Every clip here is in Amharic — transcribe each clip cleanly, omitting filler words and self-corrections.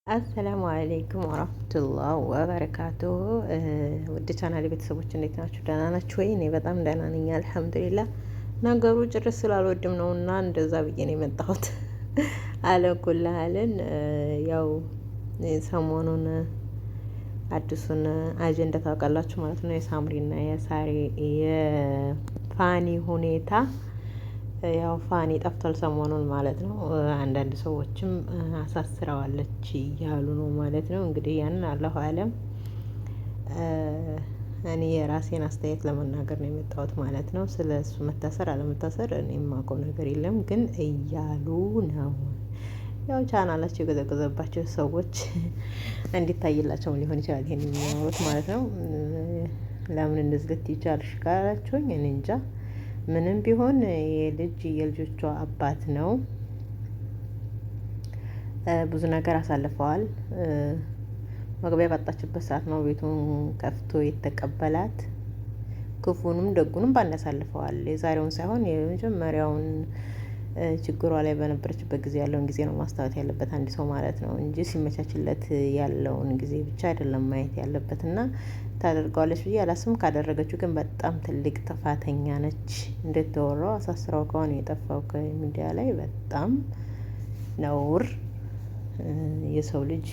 አሰላሙ አለይኩም ወራህመቱላህ ወበረካቱሁ። ውድ ቻናል ቤተሰቦች እንዴት ናችሁ? ደህና ናችሁ ወይ? እኔ በጣም ደህና ነኝ አልሐምዱሊላህ። ነገሩ ጭርስ ስላልወድም ነው እና እንደዛ ብዬ ነው የመጣሁት። አለኩላህልን ያው ሰሞኑን አዲሱን አጀንዳ ታውቃላችሁ ማለት ነው። የሳምሪና የፋኒ ሁኔታ ያው ፋኒ ጠፍቷል ሰሞኑን ማለት ነው። አንዳንድ ሰዎችም አሳስረዋለች እያሉ ነው ማለት ነው። እንግዲህ ያንን አላሁ አለም። እኔ የራሴን አስተያየት ለመናገር ነው የመጣሁት ማለት ነው። ስለ እሱ መታሰር አለመታሰር እኔ የማውቀው ነገር የለም፣ ግን እያሉ ነው ያው ቻናላቸው የገዘገዘባቸው ሰዎች እንዲታይላቸውም ሊሆን ይችላል ይሄን የሚያወሩት ማለት ነው። ለምን እንደዚህ ልትይ ቻልሽ ካላችሁኝ እኔ እንጃ። ምንም ቢሆን የልጆቿ አባት ነው። ብዙ ነገር አሳልፈዋል። መግቢያ ባጣችበት ሰዓት ነው ቤቱን ከፍቶ የተቀበላት። ክፉንም ደጉንም ባንድ ያሳልፈዋል። የዛሬውን ሳይሆን የመጀመሪያውን ችግሯ ላይ በነበረችበት ጊዜ ያለውን ጊዜ ነው ማስታወት ያለበት አንድ ሰው ማለት ነው እንጂ ሲመቻችለት ያለውን ጊዜ ብቻ አይደለም ማየት ያለበት። እና ታደርገዋለች ብዬ አላስብም። ካደረገችው ግን በጣም ትልቅ ጥፋተኛ ነች። እንደተወራው አሳስራው ከሆነ የጠፋው ከሚዲያ ላይ በጣም ነውር። የሰው ልጅ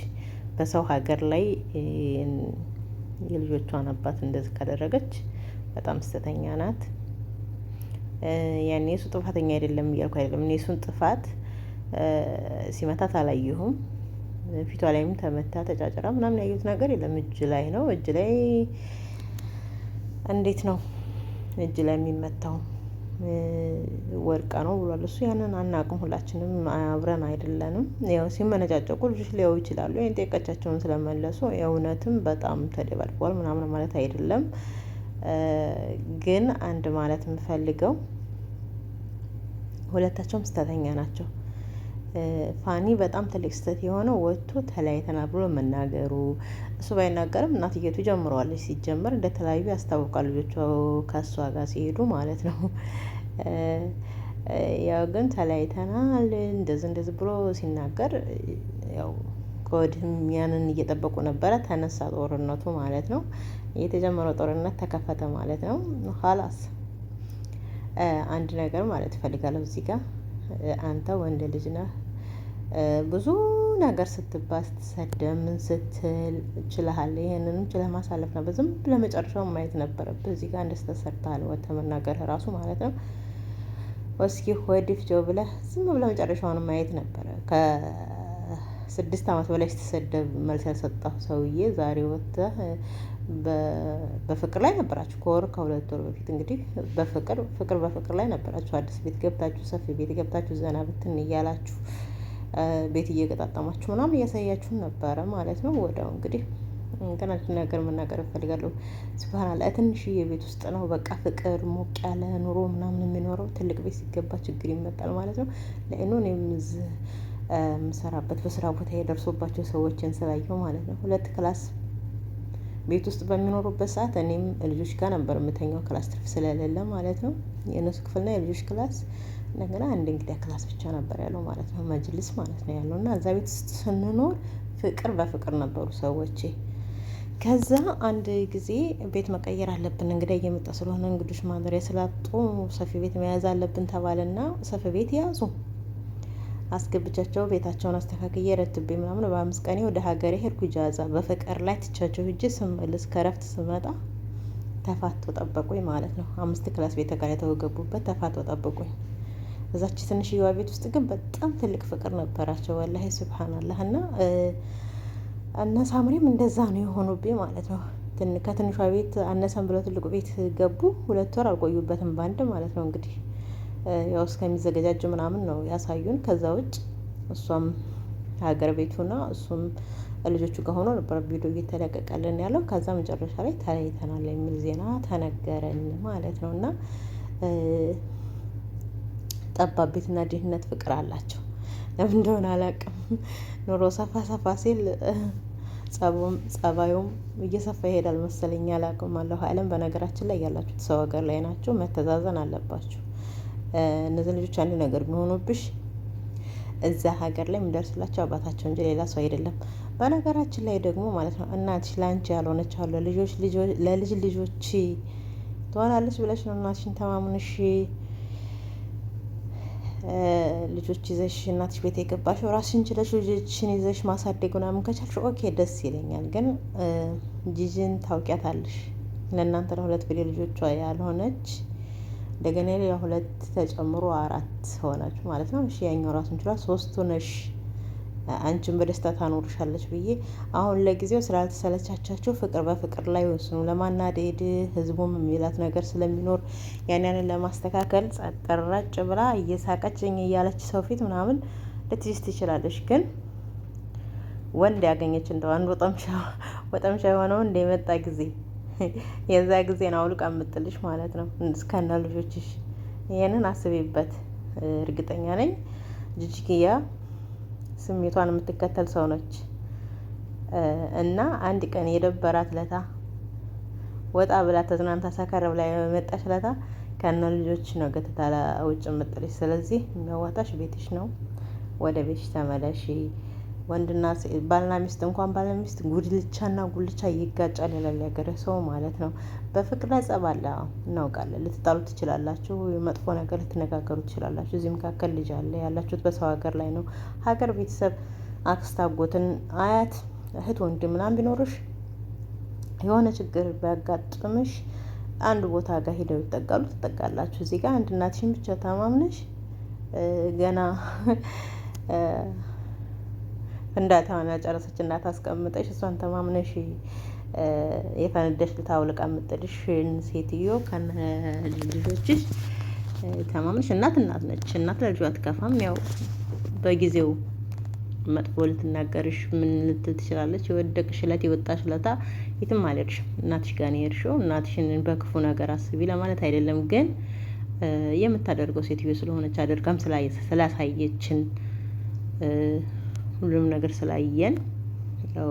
በሰው ሀገር ላይ የልጆቿን አባት እንደዚህ ካደረገች በጣም ስተተኛ ናት። ያኔ እሱ ጥፋተኛ አይደለም እያልኩ አይደለም። እኔ እሱን ጥፋት ሲመታት አላየሁም። ፊቷ ላይም ተመታ ተጫጭራ ምናምን ያየሁት ነገር የለም። እጅ ላይ ነው። እጅ ላይ እንዴት ነው እጅ ላይ የሚመታው? ወርቃ ነው ብሏል እሱ። ያንን አናውቅም፣ ሁላችንም አብረን አይደለንም። ያው ሲመነጫጨቁ ልጆች ሊያዩ ይችላሉ። ይሄን ጠየቀቻቸውን ስለመለሱ የእውነትም በጣም ተደባልበዋል ምናምን ማለት አይደለም። ግን አንድ ማለት የምፈልገው ሁለታቸውም ስተተኛ ናቸው። ፋኒ በጣም ትልቅ ስተት የሆነው ወጥቶ ተለያይተናል ብሎ መናገሩ። እሱ ባይናገርም እናትየቱ ጀምረዋለች። ሲጀመር እንደተለያዩ ያስታውቃል ልጆቿ ከእሷ ጋር ሲሄዱ ማለት ነው። ያው ግን ተለያይተናል እንደዚህ ብሎ ሲናገር ያው ከወዲህም ያንን እየጠበቁ ነበረ። ተነሳ ጦርነቱ ማለት ነው። የተጀመረው ጦርነት ተከፈተ ማለት ነው። ኋላስ አንድ ነገር ማለት እፈልጋለሁ እዚህ ጋር አንተ ወንድ ልጅ ነህ። ብዙ ነገር ስትባል ስትሰደብ ምን ስትል ችለሃል። ይሄንንም ችለህ ማሳለፍ ነበር። ዝም ብለህ መጨረሻውን ማየት ነበረብህ። እዚህ ጋር እንደስተሰርተሃል ወጥተህ መናገርህ ራሱ ማለት ነው። እስኪ ሆዲፍ ጆ ብለህ ዝም ብለህ መጨረሻውን ማየት ነበረ። ከ6 ዓመት በላይ ስትሰደብ መልስ ያልሰጠህ ሰውዬ ዛሬ ወጥተህ በፍቅር ላይ ነበራችሁ። ከ2 ወር በፊት እንግዲህ በፍቅር ላይ ነበራችሁ። አዲስ ቤት ገብታችሁ ሰፊ ቤት ገብታችሁ ዘና ብትን እያላችሁ ቤት እየገጣጠማችሁ ምናምን እያሳያችሁ ነበረ ማለት ነው። ወዲያው እንግዲህ አንድ ነገር መናገር እፈልጋለሁ። ስብሃንአላህ ትንሽዬ ቤት ውስጥ ነው በቃ ፍቅር ሞቅ ያለ ኑሮ ምናምን የሚኖረው። ትልቅ ቤት ሲገባ ችግር ይመጣል ማለት ነው። ለእኔ እኔም የምሰራበት በስራ ቦታ የደርሶባቸው ሰዎችን ስላየው ማለት ነው። 2 ክላስ ቤት ውስጥ በሚኖሩበት ሰዓት እኔም ልጆች ጋር ነበር የምተኛው፣ ክላስ ትርፍ ስለሌለ ማለት ነው። የእነሱ ክፍልና የልጆች ክላስ እንደገና አንድ እንግዲህ ክላስ ብቻ ነበር ያለው ማለት ነው፣ መጅልስ ማለት ነው ያለው። እና እዛ ቤት ውስጥ ስንኖር ፍቅር በፍቅር ነበሩ ሰዎቼ። ከዛ አንድ ጊዜ ቤት መቀየር አለብን እንግዲህ እየመጣ ስለሆነ እንግዶች ማደሪያ ስላጡ ሰፊ ቤት መያዝ አለብን ተባለና ሰፊ ቤት ያዙ። አስገብቻቸው ቤታቸውን አስተካክዬ ረትቤ ምናምን በ5 ቀኔ ወደ ሀገሬ ሄድኩ። ጃዛ በፍቅር ላይ ትቻቸው ሂጄ ስመልስ ከረፍት ስመጣ ተፋቶ ጠበቁኝ ማለት ነው። 5 ክላስ ቤት ተከራይተው ገቡበት፣ ተፋቶ ጠበቁኝ። እዛች ትንሽዬዋ ቤት ውስጥ ግን በጣም ትልቅ ፍቅር ነበራቸው ወላሂ ሱብሃንአላህ። እና ሳምሪም እንደዛ ነው የሆኑብኝ ማለት ነው። ከትንሿ ቤት አነሰን ብለው ትልቁ ቤት ገቡ። 2 ወር አልቆዩበትም በአንድ ማለት ነው። እንግዲህ ያው እስከሚዘገጃጅ ምናምን ነው ያሳዩን። ከዛ ውጭ እሷም ሀገር ቤቱና እሱም ልጆቹ ጋር ሆኖ ነበር ቪዲዮ እየተለቀቀልን ያለው። ከዛ መጨረሻ ላይ ተለያይተናል የሚል ዜና ተነገረን ማለት ነው። እና ጠባብ ቤትና ድህነት ፍቅር አላቸው። ለምን እንደሆነ አላውቅም። ኑሮ ሰፋ ሲል ጸባዩም እየሰፋ ይሄዳል መሰለኝ፣ አላውቅም። አላሁ አለም። በነገራችን ላይ ያላችሁት ሰው ሀገር ላይ ናቸው፣ መተዛዘን አለባችሁ። እነዚህ ልጆች አንድ ነገር ቢሆኑብሽ እዛ ሀገር ላይ የሚደርስላቸው አባታቸው እንጂ ሌላ ሰው አይደለም። በነገራችን ላይ ደግሞ ማለት ነው እናትሽ ለአንቺ ያልሆነች አለ ለልጅ ልጆች ትሆናለች ብለሽ ነው እናትሽን ተማምነሽ ልጆች ይዘሽ እናትሽ ቤት የገባሽው። ራስሽን ችለሽ ልጆችን ይዘሽ ማሳደግ ምናምን ከቻልሽ ኦኬ ደስ ይለኛል። ግን ጂጂን ታውቂያታለሽ። ለእናንተ ለሁለት ፍሬ ልጆቿ ያልሆነች እንደገና ሌላ ሁለት ተጨምሮ 4 ሆናችሁ ማለት ነው። እሺ ያኛው ራሱን ችሏል 3 ሆነሽ አንቺን በደስታ ታኖርሻለች ብዬ አሁን ለጊዜው ስላልተሰለቻቻችሁ ፍቅር በፍቅር ላይ ወስኑ። ለማናደድ ህዝቡም የሚላት ነገር ስለሚኖር ያንን ለማስተካከል ጸጥ ብላ እየሳቀችኝ እያለች ሰው ፊት ምናምን ልትይዝ ትችላለች። ግን ወንድ ያገኘች እንደው አንድ ወጠምሻ የሆነው እንደመጣ ጊዜ የዛ ጊዜ ነው አውልቃ የምጥልሽ ማለት ነው እስከነ ልጆችሽ። ይሄንን አስቢበት። እርግጠኛ ነኝ ጂጂኪያ ስሜቷን የምትከተል ሰው ነች እና አንድ ቀን የደበራት ለታ ወጣ ብላ ተዝናንታ ሰከረ ብላ የመጣች ለታ ከነ ልጆች ነው ገትታ ውጭ የምጥልሽ። ስለዚህ የሚያዋጣሽ ቤትሽ ነው። ወደ ቤትሽ ተመለሺ። ወንድና ባልና ሚስት እንኳን ባልና ሚስት ጉልቻና ጉልቻ ይጋጫል ይላል ያገሬ ሰው ማለት ነው። በፍቅር ላይ ጸብ አለ እናውቃለን። ልትጣሉ ትችላላችሁ፣ መጥፎ ነገር ልትነጋገሩ ትችላላችሁ። እዚህ መካከል ልጅ አለ። ያላችሁት በሰው ሀገር ላይ ነው። ሀገር ቤተሰብ፣ አክስት፣ አጎትን፣ አያት፣ እህት፣ ወንድም ምናምን ቢኖርሽ የሆነ ችግር ቢያጋጥምሽ አንድ ቦታ ጋር ሄደው ይጠጋሉ፣ ትጠጋላችሁ። እዚህ ጋር አንድ እናትሽን ብቻ ተማምነሽ ገና ፍንዳታዋን ያጨረሰች እናት አስቀምጠሽ እሷን ተማምነሽ የፈነደሽ ልታውልቃ የምጥልሽን ሴትዮ ከነ ልጆችሽ ተማምነሽ እናት ነች። እናት ለልጇ አትከፋም። ያው በጊዜው መጥፎ ልትናገርሽ ምን ልትል ትችላለች። የወደቅሽ እለት የወጣሽ እለታ የትም አልሄድሽም። እናትሽ ጋር ነው የሄድሽው። እናትሽን በክፉ ነገር አስቢ ለማለት አይደለም። ግን የምታደርገው ሴትዮ ስለሆነች አደርጋም ስላሳየችን ሁሉም ነገር ስላየን ያው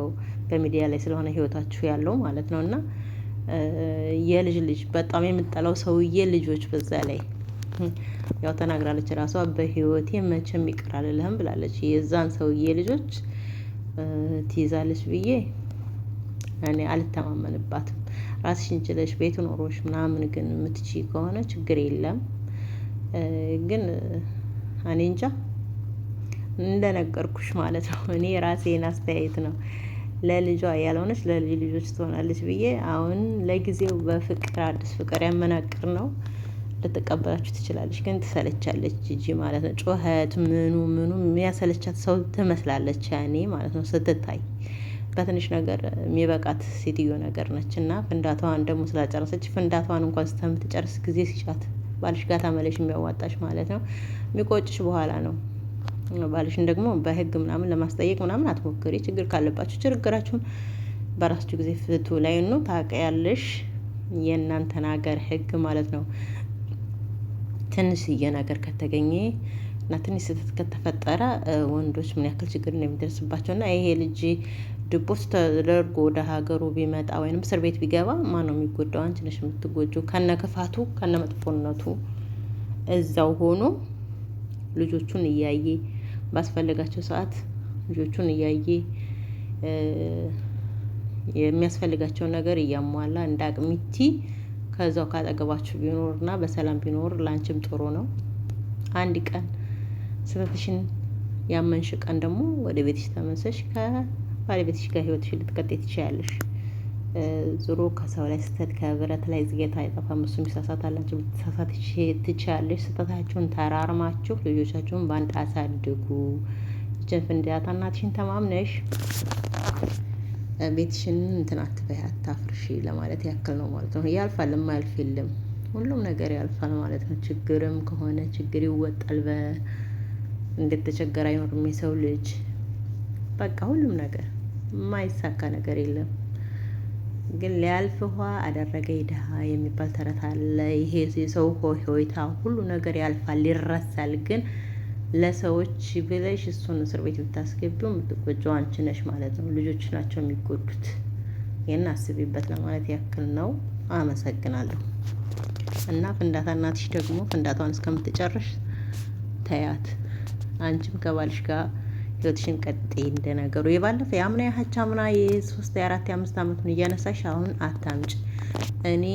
በሚዲያ ላይ ስለሆነ ህይወታችሁ ያለው ማለት ነው። እና የልጅ ልጅ በጣም የምጠላው ሰውዬ ልጆች በዛ ላይ ያው ተናግራለች ራሷ። በህይወቴ መቼም ይቅር አልልህም ብላለች። የዛን ሰውዬ ልጆች ትይዛለች ብዬ እኔ አልተማመንባትም። ራስሽን ችለሽ ቤቱ ኖሮሽ ምናምን ግን የምትችይ ከሆነ ችግር የለም። ግን እኔ እንጃ እንደነገርኩሽ ማለት ነው። እኔ ራሴን አስተያየት ነው። ለልጇ ያልሆነች ለልጅ ልጆች ትሆናለች ብዬ አሁን ለጊዜው በፍቅር አዲስ ፍቅር ያመናቅር ነው ልትቀበላችሁ ትችላለች። ግን ትሰለቻለች ጂጂ ማለት ነው። ጩኸት ምኑ የሚያሰለቻት ሰው ትመስላለች ያኔ ማለት ነው ስትታይ። በትንሽ ነገር የሚበቃት ሴትዮ ነገር ነች። እና ፍንዳታዋን ደግሞ ስላጨረሰች ፍንዳታዋን እንኳን ስተምትጨርስ ጊዜ ሲሻት ባልሽ ጋር ተመለሽ የሚያዋጣሽ ማለት ነው። የሚቆጭሽ በኋላ ነው። ባልሽን ደግሞ በህግ ምናምን ለማስጠየቅ ምናምን አትሞክሪ። ችግር ካለባችሁ ችግራችሁን በራሳችሁ ጊዜ ፍቱ ላይ ነው። ታውቂያለሽ የእናንተን ሀገር ህግ ማለት ነው። ትንሽዬ ነገር ከተገኘ እና ትንሽ ስህተት ከተፈጠረ ወንዶች ምን ያክል ችግር እንደሚደርስባቸው እና ይሄ ልጅ ድቦት ተደርጎ ወደ ሀገሩ ቢመጣ ወይም እስር ቤት ቢገባ ማን ነው የሚጎዳው? አንቺ ነሽ የምትጎጂው። ከነ ክፋቱ ከነ መጥፎነቱ እዛው ሆኖ ልጆቹን እያየ ባስፈልጋቸው ሰዓት ልጆቹን እያየ የሚያስፈልጋቸውን ነገር እያሟላ እንደ አቅሚቲ ከዛው ካጠገባችሁ ቢኖርና በሰላም ቢኖር ላንቺም ጥሩ ነው። አንድ ቀን ስህተትሽን ያመንሽ ቀን ደግሞ ወደ ቤትሽ ተመለሰሽ ከባለቤትሽ ጋር ህይወትሽን ልትቀጥይ ትችያለሽ። ዞሮ ከሰው ላይ ስህተት ከብረት ላይ ዝጌታ አይጠፋም። እሱም ይሳሳታል፣ አንቺ ልትሳሳት ትችያለሽ። ስህተታችሁን ተራርማችሁ ልጆቻችሁን በአንድ አሳድጉ። እችን ፍንዳታ እናትሽን ተማምነሽ ቤትሽን እንትን አትበይ፣ አታፍርሺ ለማለት ያክል ነው ማለት ነው። ያልፋል፣ የማያልፍ የለም። ሁሉም ነገር ያልፋል ማለት ነው። ችግርም ከሆነ ችግር ይወጣል። እንደተቸገረ አይኖርም የሰው ልጅ። በቃ ሁሉም ነገር የማይሳካ ነገር የለም። ግን ሊያልፍ ውሃ አደረገ ድሃ የሚባል ተረት አለ። ይሄ የሰው ሆይታ ሁሉ ነገር ያልፋል፣ ይረሳል። ግን ለሰዎች ብለሽ እሱን እስር ቤት ብታስገቢው የምትጎጂው አንቺ ነሽ ማለት ነው። ልጆች ናቸው የሚጎዱት። ይህን አስቢበት ለማለት ያክል ነው። አመሰግናለሁ። እና ፍንዳታ እናትሽ ደግሞ ፍንዳታዋን እስከምትጨርሽ ተያት። አንቺም ከባልሽ ጋር ህይወትሽን ቀጤ እንደነገሩ የባለፈ የአምና ያህች አምና የ3 የ4 የ5 ዓመቱን እያነሳሽ አሁን አታምጭ። እኔ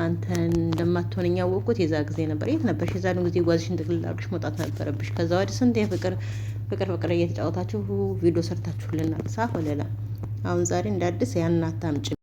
አንተን እንደማትሆነኝ ያወቅኩት የዛ ጊዜ ነበር። የት ነበርሽ? የዛኑ ጊዜ ጓዝሽን ጥቅልል አድርገሽ መውጣት ነበረብሽ። ከዛ ወዲህ ስንት ፍቅር እየተጫወታችሁ ቪዲዮ ሰርታችሁልናል። ሳፍ ወለላ። አሁን ዛሬ እንደ አዲስ ያን አታምጭ።